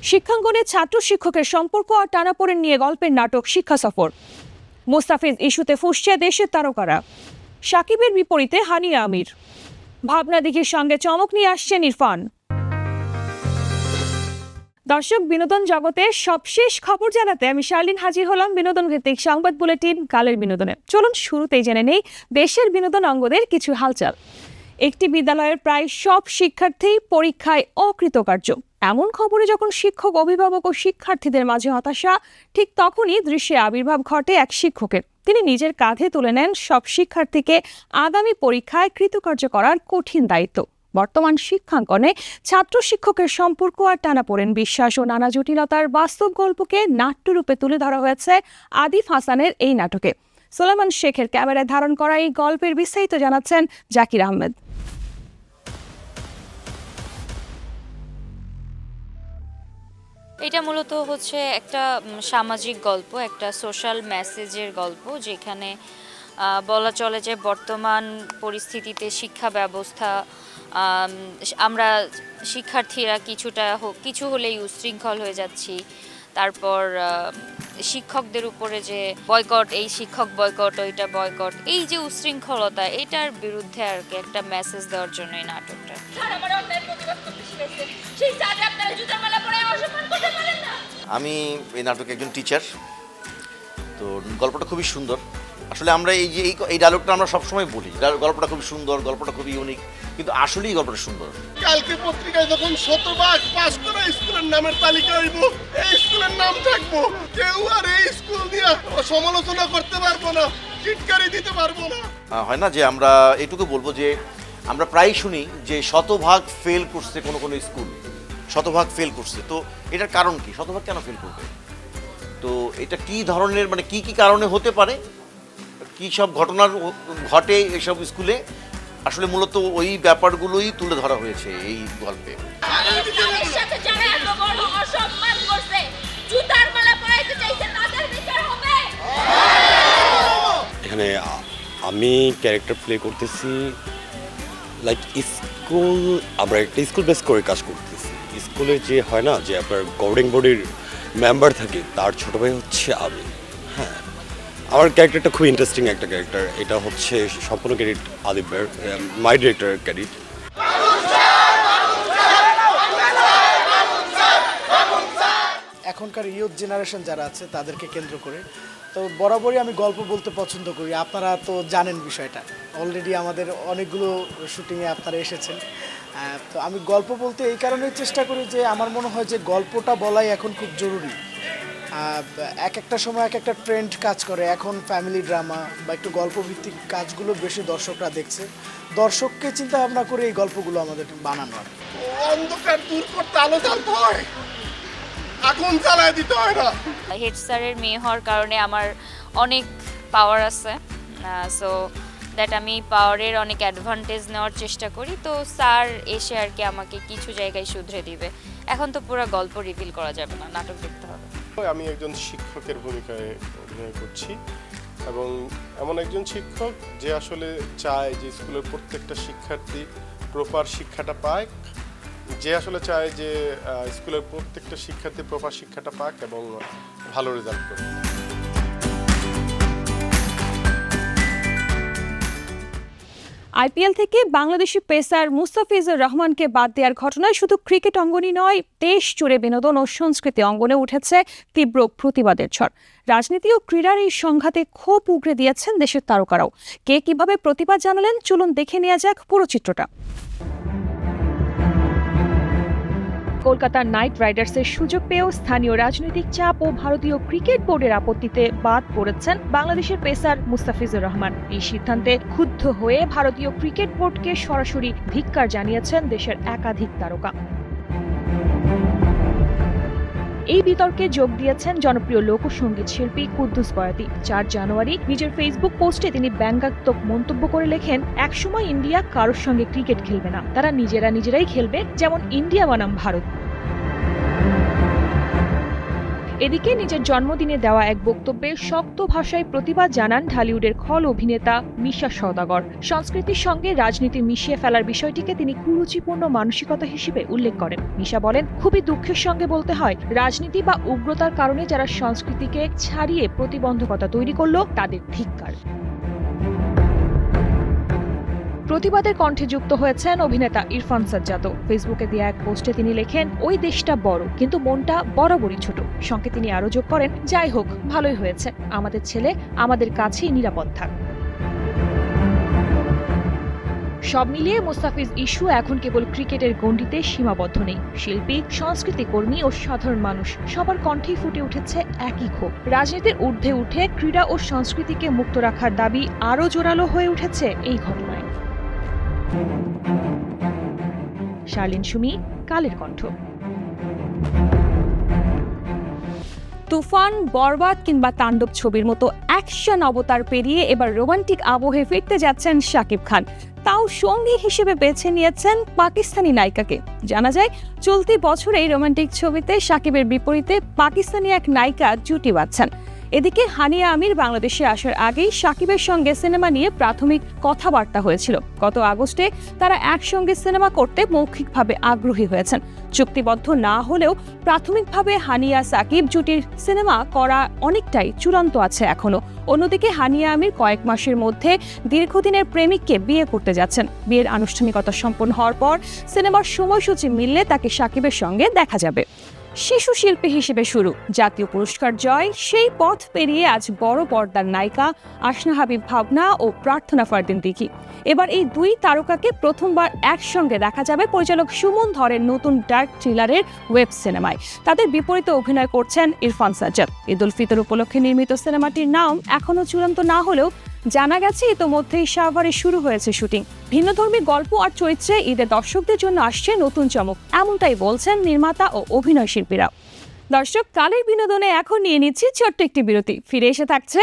শিক্ষাঙ্গনে ছাত্র শিক্ষকের সম্পর্ক আর টানাপোড়েন নিয়ে গল্পের নাটক শিক্ষা সফর। মোস্তাফিজ ইস্যুতে ফুঁসছে দেশের তারকারা। সাকিবের বিপরীতে হানিয়া আমির। ভাবনা দিঘির সঙ্গে চমক নিয়ে আসছেন ইরফান। দর্শক, বিনোদন জগতে সবশেষ খবর জানাতে আমি শার্লিন হাজির হলাম বিনোদন ভিত্তিক সংবাদ বুলেটিন কালের বিনোদনে। চলুন শুরুতেই জেনে নেই দেশের বিনোদন অঙ্গদের কিছু হালচাল। একটি বিদ্যালয়ের প্রায় সব শিক্ষার্থী পরীক্ষায় অকৃতকার্য। এমন খবরে যখন শিক্ষক, অভিভাবক ও শিক্ষার্থীদের মাঝে হতাশা, ঠিক তখনই দৃশ্যে আবির্ভাব ঘটে এক শিক্ষকের। তিনি নিজের কাঁধে তুলে নেন সব শিক্ষার্থীকে আগামী পরীক্ষায় কৃতকার্য করার কঠিন দায়িত্ব। বর্তমান শিক্ষাঙ্গনে ছাত্র শিক্ষকের সম্পর্ক আর টানাপোড়েন, বিশ্বাস ও নানা জটিলতার বাস্তব গল্পকে নাট্যরূপে তুলে ধরা হয়েছে আদিফ হাসানের এই নাটকে। সোলাইমান শেখের ক্যামেরায় ধারণ করা এই গল্পের বিস্তারিত জানাচ্ছেন জাকির আহমেদ। এটা মূলত হচ্ছে একটা সামাজিক গল্প, একটা সোশ্যাল মেসেজের গল্প, যেখানে বলা চলে যে বর্তমান পরিস্থিতিতে শিক্ষা ব্যবস্থা, আমরা শিক্ষার্থীরা কিছু হলেই উচ্ছৃঙ্খল হয়ে যাচ্ছি। তারপর শিক্ষকদের উপরে যে বয়কট, এই শিক্ষক বয়কট, ওইটা বয়কট, এই যে উচ্ছৃঙ্খলতা, এটার বিরুদ্ধে আর কি একটা মেসেজ দেওয়ার জন্য এই নাটকটা। আমি এই নাটকে একজন টিচার, তো গল্পটা খুবই সুন্দর। আসলে আমরা এই ডায়লগটা আমরা সবসময় বলি, গল্পটা খুবই সুন্দর, গল্পটা খুবই ইউনিক, কিন্তু আসলেই গল্পটা সুন্দর। কালকে পত্রিকায় যখন শতভাগ পাস করা স্কুলের নামের তালিকা হইব, এই স্কুলের নাম থাকবো, কেউ আর এই স্কুল নিয়ে সমালোচনা করতে পারবো না, চিৎকারি দিতে পারবো না। হয় না যে আমরা এটুকু বলবো যে আমরা প্রায় শুনি যে শতভাগ ফেল করছে কোনো স্কুল, শতভাগ ফেল করছে। তো এটার কারণ কি? শতভাগ কেন ফেল করবে? তো এটা কি ধরনের, মানে কি কি কারণে হতে পারে, কি সব ঘটনার ঘটে এসব স্কুলে, আসলে মূলত ওই ব্যাপারগুলোই তুলে ধরা হয়েছে এই গল্পে। এখানে আমি ক্যারেক্টার প্লে করতেছি লাইক স্কুল, আমরা একটা স্কুল বেস করে কাজ করতেছি। স্কুলে যে হয় না যে আপনার গভর্নিং বডির মেম্বার থাকে, তার ছোটো ভাই হচ্ছে আমি। হ্যাঁ, আমার ক্যারেক্টারটা খুব ইন্টারেস্টিং একটা ক্যারেক্টার। এটা হচ্ছে সম্পূর্ণ ক্রেডিট আদিব ভাইয়ের, মাই ডিরেক্টরের ক্রেডিট। এখনকার ইয়ুথ জেনারেশন যারা আছে তাদেরকে কেন্দ্র করে তো বরাবরই আমি গল্প বলতে পছন্দ করি। আপনারা তো জানেন বিষয়টা, অলরেডি আমাদের অনেকগুলো শুটিংয়ে আপনারা এসেছেন। তো আমি গল্প বলতে এই কারণেই চেষ্টা করি যে আমার মনে হয় যে গল্পটা বলাই এখন খুব জরুরি। এক একটা সময় এক একটা ট্রেন্ড কাজ করে। এখন ফ্যামিলি ড্রামা বা একটু গল্পভিত্তিক কাজগুলো বেশি দর্শকরা দেখছে। দর্শককে চিন্তা ভাবনা করে এই গল্পগুলো আমাদের বানানো হয়। অন্ধকার দূর করতে আলো জ্বালতে হয়, আগুন জ্বালায় দিতে হয় না। হেড স্যারের মেয়ে হওয়ার কারণে আমার অনেক পাওয়ার আছে, সো দ্যাট আমি পাওয়ারের অনেক অ্যাডভান্টেজ নেওয়ার চেষ্টা করি। তো স্যার এসে আর কি আমাকে কিছু জায়গায় শুধরে দিবে। এখন তো পুরো গল্প রিভিল করা যাবে না, নাটক দেখতে হবে। আমি একজন শিক্ষকের ভূমিকায় অভিনয় করছি, এবং এমন একজন শিক্ষক যে আসলে চায় যে স্কুলের প্রত্যেকটা শিক্ষার্থী প্রপার শিক্ষাটা পাক, যে আসলে চায় যে স্কুলের প্রত্যেকটা শিক্ষার্থী প্রপার শিক্ষাটা পাক এবং ভালো রেজাল্ট করুক। আইপিএল থেকে বাংলাদেশি পেসার মুস্তাফিজুর রহমানকে বাদ দেওয়ার ঘটনায় শুধু ক্রিকেট অঙ্গনই নয়, দেশ জুড়ে বিনোদন ও সংস্কৃতি অঙ্গনে উঠেছে তীব্র প্রতিবাদের ঝড়। রাজনীতি ও ক্রীড়ার এই সংঘাতে ক্ষোভ উগরে দিয়েছেন দেশের তারকারাও। কে কিভাবে প্রতিবাদ জানালেন, চলুন দেখে নেওয়া যাক পুরো চিত্রটা। কলকাতার নাইট রাইডার্সের সুযোগ পেয়েও স্থানীয় রাজনৈতিক চাপ ও ভারতীয় ক্রিকেট বোর্ডের আপত্তিতে বাদ পড়েছেন বাংলাদেশের পেসার মুস্তাফিজুর রহমান। এই সিদ্ধান্তে ক্ষুব্ধ হয়ে ভারতীয় ক্রিকেট বোর্ডকে সরাসরি ধিক্কার জানিয়েছেন দেশের একাধিক তারকা। এই বিতর্কে যোগ দিয়েছেন জনপ্রিয় লোকসঙ্গীত শিল্পী কুদ্দুস বয়াতি। 4 জানুয়ারি নিজের ফেসবুক পোস্টে তিনি ব্যঙ্গাত্মক মন্তব্য করে লেখেন, একসময় ইন্ডিয়া কারোর সঙ্গে ক্রিকেট খেলবে না, তারা নিজেরাই খেলবে, যেমন ইন্ডিয়া বনাম ভারত। এদিকে নিজের জন্মদিনে দেওয়া এক বক্তব্যে শক্ত ভাষায় প্রতিবাদ জানান ঢালিউডের খল অভিনেতা মিশা সওদাগর। সংস্কৃতির সঙ্গে রাজনীতি মিশিয়ে ফেলার বিষয়টিকে তিনি কুরুচিপূর্ণ মানসিকতা হিসেবে উল্লেখ করেন। মিশা বলেন, খুবই দুঃখের সঙ্গে বলতে হয়, রাজনীতি বা উগ্রতার কারণে যারা সংস্কৃতিকে ছাড়িয়ে প্রতিবন্ধকতা তৈরি করলো তাদের ধিক্কার। প্রতিবাদের কণ্ঠে যুক্ত হয়েছেন অভিনেতা ইরফান সাজ্জাদও। ফেসবুকে দেয়া এক পোস্টে তিনি লেখেন, ওই দেশটা বড় কিন্তু মনটা বরাবরই ছোট। সঙ্গে তিনি আরও যোগ করেন, যাই হোক ভালোই হয়েছে, আমাদের ছেলে আমাদের কাছেই নিরাপদ থাক। সব মিলিয়ে মুস্তাফিজ ইস্যু এখন কেবল ক্রিকেটের গণ্ডিতে সীমাবদ্ধ নেই। শিল্পী, সংস্কৃতি কর্মী ও সাধারণ মানুষ সবার কণ্ঠেই ফুটে উঠেছে একই ক্ষোভ। রাজনীতির ঊর্ধ্বে উঠে ক্রীড়া ও সংস্কৃতিকে মুক্ত রাখার দাবি আরও জোরালো হয়ে উঠেছে এই ঘটনায়। শার্লিন সুমি, কালের কণ্ঠ। তুফান, বরবাদ কিংবা তাণ্ডব ছবির মতো অ্যাকশন অবতার পেরিয়ে এবার রোমান্টিক আবহে ফিরতে যাচ্ছেন শাকিব খান। তাও সঙ্গী হিসেবে বেছে নিয়েছেন পাকিস্তানি নায়িকাকে। জানা যায়, চলতি বছরেই রোমান্টিক ছবিতে শাকিবের বিপরীতে পাকিস্তানি এক নায়িকা জুটি বাঁধছেন। এদিকে হানিয়া আমির বাংলাদেশে আসার আগেই শাকিবের সঙ্গে সিনেমা নিয়ে প্রাথমিক কথাবার্তা হয়েছিল। গত আগস্টে তারা একসঙ্গে সিনেমা করতে মৌখিকভাবে আগ্রহী হয়েছেন। চুক্তিবদ্ধ না হলেও প্রাথমিকভাবে হানিয়া সাকিব জুটির সিনেমা করা অনেকটাই চূড়ান্ত আছে এখনো। অন্যদিকে হানিয়া আমির কয়েক মাসের মধ্যে দীর্ঘদিনের প্রেমিককে বিয়ে করতে যাচ্ছেন। বিয়ের আনুষ্ঠানিকতা সম্পন্ন হওয়ার পর সিনেমার সময়সূচি মিললে তাকে শাকিবের সঙ্গে দেখা যাবে। শিশু শিল্পী হিসেবে শুরু, জাতীয় পুরস্কার জয়, সেই পথ পেরিয়ে আজ বড় পর্দার নায়িকা আসনা হাবিব ভাবনা ও প্রার্থনা ফারদিন দিঘি। এবার এই দুই তারকাকে প্রথমবার একসঙ্গে দেখা যাবে পরিচালক সুমন ধরের নতুন ডার্ক থ্রিলারের ওয়েব সিনেমায়। তাদের বিপরীতে অভিনয় করছেন ইরফান সাজ্জাদ। ঈদ উল ফিতর উপলক্ষে নির্মিত সিনেমাটির নাম এখনও চূড়ান্ত না হলেও জানা গেছে ইতোমধ্যেই সাভারে শুরু হয়েছে শুটিং। ভিন্নধর্মী গল্প আর চরিত্রে ঈদে দর্শকদের জন্য আসছে নতুন চমক, এমনটাই বলছেন নির্মাতা ও অভিনয় শিল্পীরা। দর্শক, কালের বিনোদনে এখন নিয়ে নিচ্ছি ছোট্ট একটি বিরতি। ফিরে এসে থাকছে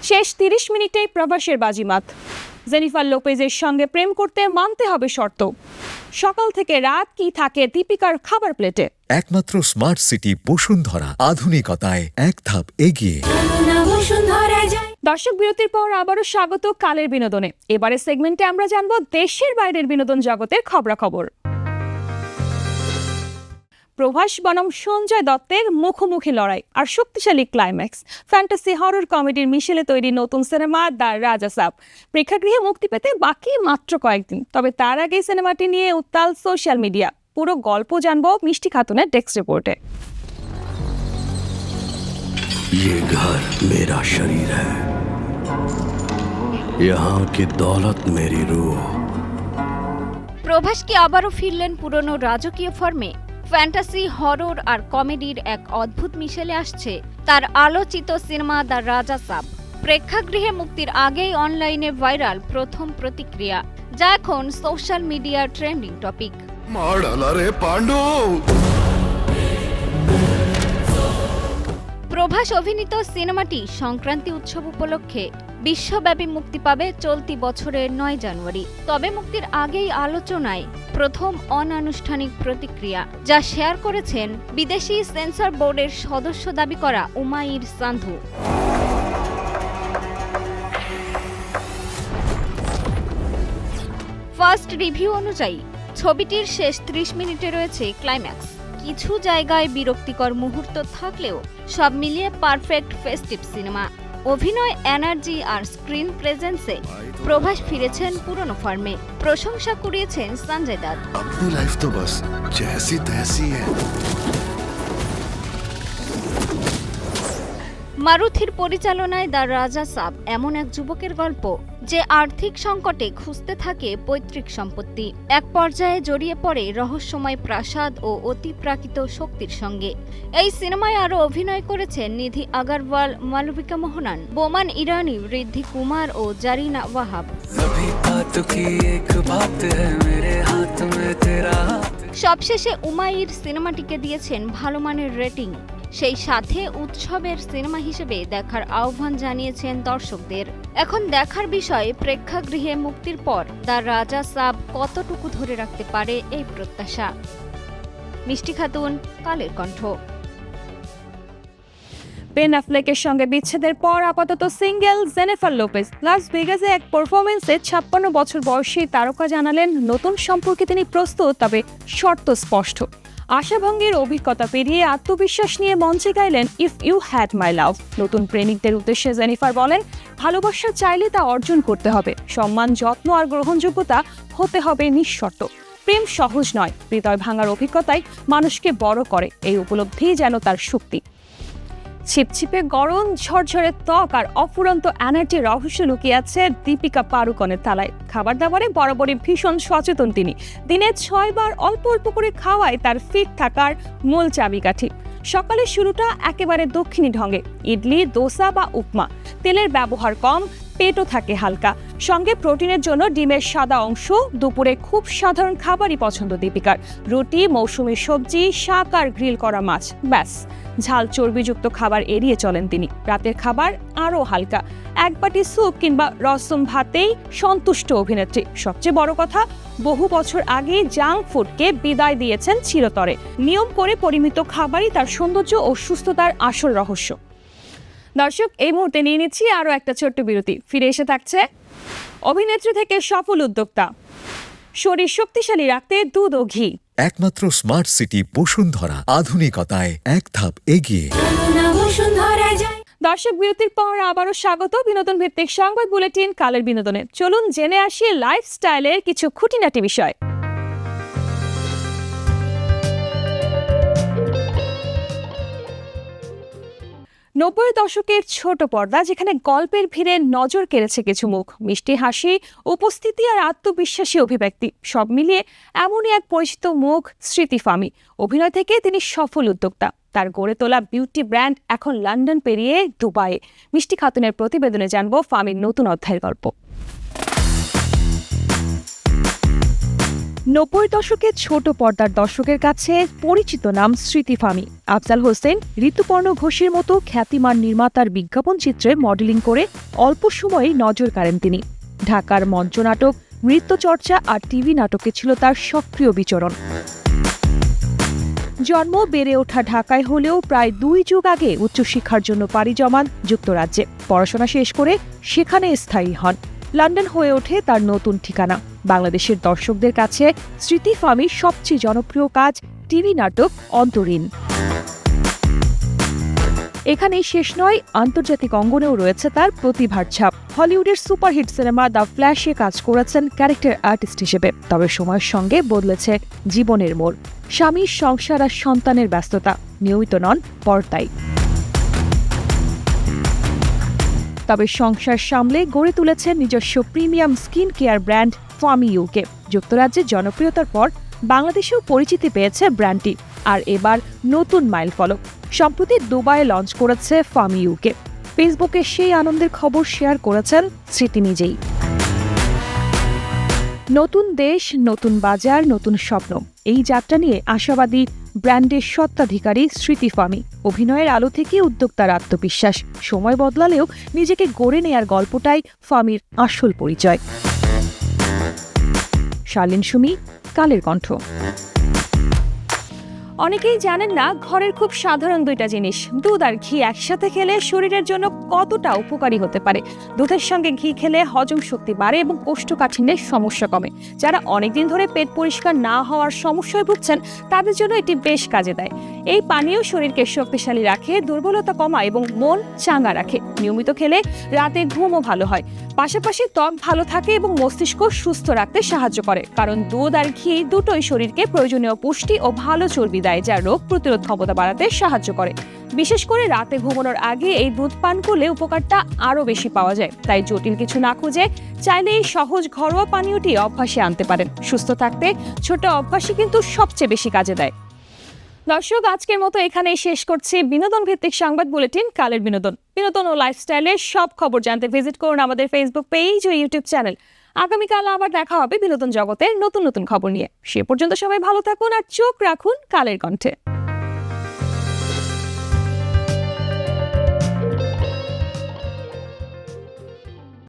শেষ 30 মিনিটেই প্রবাসের বাজিমাত। জেনিফার লোপেজের সঙ্গে প্রেম করতে মানতে হবে শর্ত। সকাল থেকে রাত কি থাকে দীপিকার খাবার প্লেটে। একমাত্র স্মার্ট সিটি বসুন্ধরা, আধুনিকতায় এক ধাপ এগিয়ে। দর্শক, বিরতির পর আবারও স্বাগত কালের বিনোদনে। এবারে সেগমেন্টে আমরা জানবো দেশের বাইরের বিনোদন জগতের খবরাখবর। প্রভাস বনাম সঞ্জয় দত্তের মুখোমুখি লড়াই আর শক্তিশালী ক্লাইম্যাক্স। ফ্যান্টাসি হরর কমেডির মিশেলে তৈরি নতুন সিনেমা দ্য রাজা সাব প্রেক্ষাগৃহে মুক্তি পেতে বাকি মাত্র কয়েকদিন। তবে তার আগেই সিনেমাটি নিয়ে উত্তাল সোশ্যাল মিডিয়া। পুরো গল্প জানবো মিষ্টি খাতুনের ডেস্ক রিপোর্টে। ये घर मेरा शरीर है, यहाँ की दौलत मेरी रूह। প্রভাস কি আবারও ফিরলেন পুরনো রাজকীয় ফর্মে? ফ্যান্টাসি, হরর আর কমেডির এক অদ্ভুত মিশেলে আসছে তার আলোচিত সিনেমা দ্য রাজা সাব। প্রেক্ষাগৃহে মুক্তির আগেই অনলাইনে ভাইরাল প্রথম প্রতিক্রিয়া, যা এখন সোশ্যাল মিডিয়ার ট্রেন্ডিং টপিক। मार डाला रे पांडु। প্রভাস অভিনীত সিনেমাটি সংক্রান্তি উৎসব উপলক্ষে বিশ্বব্যাপী মুক্তি পাবে চলতি বছরের 9 জানুয়ারি। তবে মুক্তির আগেই আলোচনায় প্রথম অনানুষ্ঠানিক প্রতিক্রিয়া, যা শেয়ার করেছেন বিদেশি সেন্সর বোর্ডের সদস্য দাবি করা উমাইর সান্ধু। ফার্স্ট রিভিউ অনুযায়ী ছবিটির শেষ 30 মিনিটে রয়েছে ক্লাইম্যাক্স। কিছু জায়গায় বিরক্তিকর মুহূর্ত থাকলেও সব মিলিয়ে পারফেক্ট ফেস্টিভ সিনেমা। অভিনয়, এনার্জি আর স্ক্রিন প্রেজেন্সে প্রভাস ফিরেছেন পুরনো ফর্মে। প্রশংসা কুড়িয়েছেন সঞ্জয় দত্ত। अपनी लाइफ तो बस जैसी तैसी है। মারুথির পরিচালনায় দ্য রাজা সাব এমন এক যুবকের গল্প যে আর্থিক সংকটে খুঁজতে থাকে পৈতৃক সম্পত্তি। এক পর্যায়ে জড়িয়ে পড়ে রহস্যময় প্রাসাদ ও অতিপ্রাকৃত শক্তির সঙ্গে। এই সিনেমায় আরও অভিনয় করেছেন নিধি আগারওয়াল, মালবিকা মোহনান, বোমান ইরানি, ঋদ্ধি কুমার ও জারিনা ওয়াহাব। সবশেষে উমাইর সিনেমাটিকে দিয়েছেন ভালো মানের রেটিং। সেই সাথে উৎসবের সিনেমা হিসেবে দেখার আহ্বান জানিয়েছেন দর্শকদের। এখন দেখার বিষয় প্রেক্ষাগৃহে মুক্তির পর দ্য রাজা সাব কতটুকু ধরে রাখতে পারে এই প্রত্যাশা। মিষ্টি খাতুন, কালের কণ্ঠ। বেন অ্যাফ্লেকের সঙ্গে বিচ্ছেদের পর আপাতত সিঙ্গেল জেনিফার লোপেজ লাস ভেগাসে এক পারফরমেন্সে 56 বছর বয়সী তারকা জানালেন নতুন সম্পর্কে তিনি প্রস্তুত, তবে শর্ত স্পষ্ট। আশাভঙ্গের অভিজ্ঞতা পেরিয়ে আত্মবিশ্বাস নিয়ে মঞ্চে গাইলেন ইফ ইউ হ্যাড মাই লাভ। নতুন প্রেমিকদের উদ্দেশ্যে জেনিফার বলেন, ভালোবাসা চাইলে তা অর্জন করতে হবে, সম্মান, যত্ন আর গ্রহণযোগ্যতা হতে হবে নিঃশর্ত। প্রেম সহজ নয়, হৃদয় ভাঙার অভিজ্ঞতাই মানুষকে বড় করে, এই উপলব্ধি যেন তার শক্তি। ছিপছিপে গরম, ঝরঝরে ত্বক আর অফুরন্ত এনার্জির রহস্য লুকিয়ে আছে দীপিকা পাড়ুকনের থালায়। খাবার দাবারে বরাবরই ভীষণ সচেতন তিনি। দিনে 6 বার অল্প অল্প করে খাওয়ায় তার ফিট থাকার মূল চাবিকাঠি। সকালের শুরুটা একেবারে দক্ষিণী ঢঙে, ইডলি, দোসা বা উপমা। তেলের ব্যবহার কম, পেটও থাকে হালকা, সঙ্গে প্রোটিনের জন্য ডিমের সাদা অংশ। দুপুরে খুব সাধারণ খাবারই পছন্দ দীপিকার, রুটি, মৌসুমী সবজি, শাক আর গ্রিল করা মাছ, ব্যাস। ঝাল চর্বিযুক্ত খাবার এড়িয়ে চলেন তিনি। রাতের খাবার আরও হালকা, এক বাটি স্যুপ কিংবা রসম ভাতেই সন্তুষ্ট অভিনেত্রী। সবচেয়ে বড় কথা, বহু বছর আগে জাঙ্ক ফুডকে বিদায় দিয়েছেন চিরতরে। নিয়ম করে পরিমিত খাবারই তার সৌন্দর্য ও সুস্থতার আসল রহস্য। দর্শক, এই মুহূর্তে নিয়ে নিচ্ছি আরও একটা ছোট্ট বিরতি। ফিরে এসে থাকছে অভিনেত্রী থেকে সফল উদ্যোক্তা, শরীর শক্তিশালী রাখতে দুধ ও ঘি। একমাত্র স্মার্ট সিটি বসুন্ধরা, আধুনিকতায় এক ধাপ এগিয়ে। দর্শক, বিরতির পর আবারও স্বাগত বিনোদন ভিত্তিক সংবাদ বুলেটিন কালের বিনোদনে। চলুন জেনে আসি লাইফস্টাইলের কিছু খুঁটিনাটি বিষয়। 90 দশকের ছোট পর্দা, যেখানে গল্পের ভিড়ে নজর কেড়েছে কিছু মুখ, মিষ্টি হাসি, উপস্থিতি আর আত্মবিশ্বাসী অভিব্যক্তি, সব মিলিয়ে এমনই এক পরিচিত মুখ স্মৃতি ফামি। অভিনয় থেকে তিনি সফল উদ্যোক্তা। তার গড়ে তোলা বিউটি ব্র্যান্ড এখন লন্ডন পেরিয়ে দুবাইয়ে। মিষ্টি খাতুনের প্রতিবেদনে জানবো ফামির নতুন অধ্যায়ের গল্প। 90 দশকে ছোট পর্দার দর্শকের কাছে পরিচিত নাম স্মৃতি ফামি। আফজাল হোসেন, ঋতুপর্ণ ঘোষের মতো খ্যাতিমান নির্মাতার বিজ্ঞাপন চিত্রে মডেলিং করে অল্প সময়েই নজর কাড়েন তিনি। ঢাকার মঞ্চনাটক, নৃত্যচর্চা আর টিভি নাটকে ছিল তার সক্রিয় বিচরণ। জন্ম বেড়ে ওঠা ঢাকায় হলেও প্রায় 2 যুগ আগে উচ্চশিক্ষার জন্য পাড়ি জমান যুক্তরাজ্যে। পড়াশোনা শেষ করে সেখানে স্থায়ী হন। লন্ডন হয়ে ওঠে তার নতুন ঠিকানা। বাংলাদেশের দর্শকদের কাছে স্মৃতি ফামির সবচেয়ে জনপ্রিয় কাজ টিভি নাটক অন্তরীণ। এখানেই শেষ নয়, আন্তর্জাতিক অঙ্গনেও রয়েছে তার প্রতিভার ছাপ। হলিউডের সুপারহিট সিনেমা দ্য ফ্ল্যাশে কাজ করেছেন ক্যারেক্টার আর্টিস্ট হিসেবে। তবে সময়ের সঙ্গে বদলেছে জীবনের মোড়। স্বামীর সংসার আর সন্তানের ব্যস্ততা, নিয়মিত নন পর্দায়। তবে সংসার সামলে গড়ে তুলেছেন নিজস্ব premium skin care brand Fami UK. যুক্তরাজ্যের জনপ্রিয়তার পর বাংলাদেশেও পরিচিতি পেয়েছে ব্র্যান্ডটি, আর এবার নতুন মাইল ফলক। সম্প্রতি দুবাইয়ে লঞ্চ করেছে ফামি ইউকে। ফেসবুকে সেই আনন্দের খবর শেয়ার করেছেন স্মৃতি নিজেই। নতুন দেশ, নতুন বাজার, নতুন স্বপ্ন, এই যাত্রা নিয়ে আশাবাদী ব্র্যান্ডের স্বত্বাধিকারী স্মৃতি ফামি। অভিনয়ের আলো থেকে উদ্যোক্তার আত্মবিশ্বাস, সময় বদলালেও নিজেকে গড়ে নেয়ার গল্পটাই ফামির আসল পরিচয়। শার্লিন সুমি, কালের কণ্ঠ। অনেকেই জানেন না, ঘরের খুব সাধারণ 2টা জিনিস, দুধ আর ঘি একসাথে খেলে শরীরের জন্য কতটা উপকারী হতে পারে। দুধের সঙ্গে ঘি খেলে হজম শক্তি বাড়ে এবং কোষ্ঠকাঠিন্যের সমস্যা কমে। যারা অনেকদিন ধরে পেট পরিষ্কার না হওয়ার সমস্যায় ভুগছেন, তাদের জন্য এটি বেশ কাজে দেয়। এই পানীয় শরীরকে শক্তিশালী রাখে, দুর্বলতা কমায় এবং মন চাঙ্গা রাখে। নিয়মিত খেলে রাতে ঘুমও ভালো হয়, পাশাপাশি ত্বক ভালো থাকে এবং মস্তিষ্ক সুস্থ রাখতে সাহায্য করে। কারণ দুধ আর ঘি দুটোই শরীরকে প্রয়োজনীয় পুষ্টি ও ভালো চর্বি দেয়, যা রোগ প্রতিরোধ ক্ষমতা বাড়াতে সাহায্য করে। বিশেষ করে রাতে ঘুমানোর আগে এই দুধ পান করলে উপকারটা আরও বেশি পাওয়া যায়। তাই জটিল কিছু না খুঁজে চাইলে এই সহজ ঘরোয়া পানীয়টি অভ্যাসে আনতে পারেন। সুস্থ থাকতে ছোট অভ্যাসই কিন্তু সবচেয়ে বেশি কাজে দেয়। দর্শক, আজকের মতো এখানেই শেষ করছি বিনোদন ভিত্তিক সংবাদ বুলেটিন কালের বিনোদন। বিনোদন ও লাইফস্টাইলের সব খবর জানতে ভিজিট করুন আমাদের ফেসবুক পেজ ও ইউটিউব চ্যানেল। আগামীকাল আবার দেখা হবে বিনোদন জগতের নতুন নতুন খবর নিয়ে। সে পর্যন্ত সবাই ভালো থাকুন আর চোখ রাখুন কালের কণ্ঠে।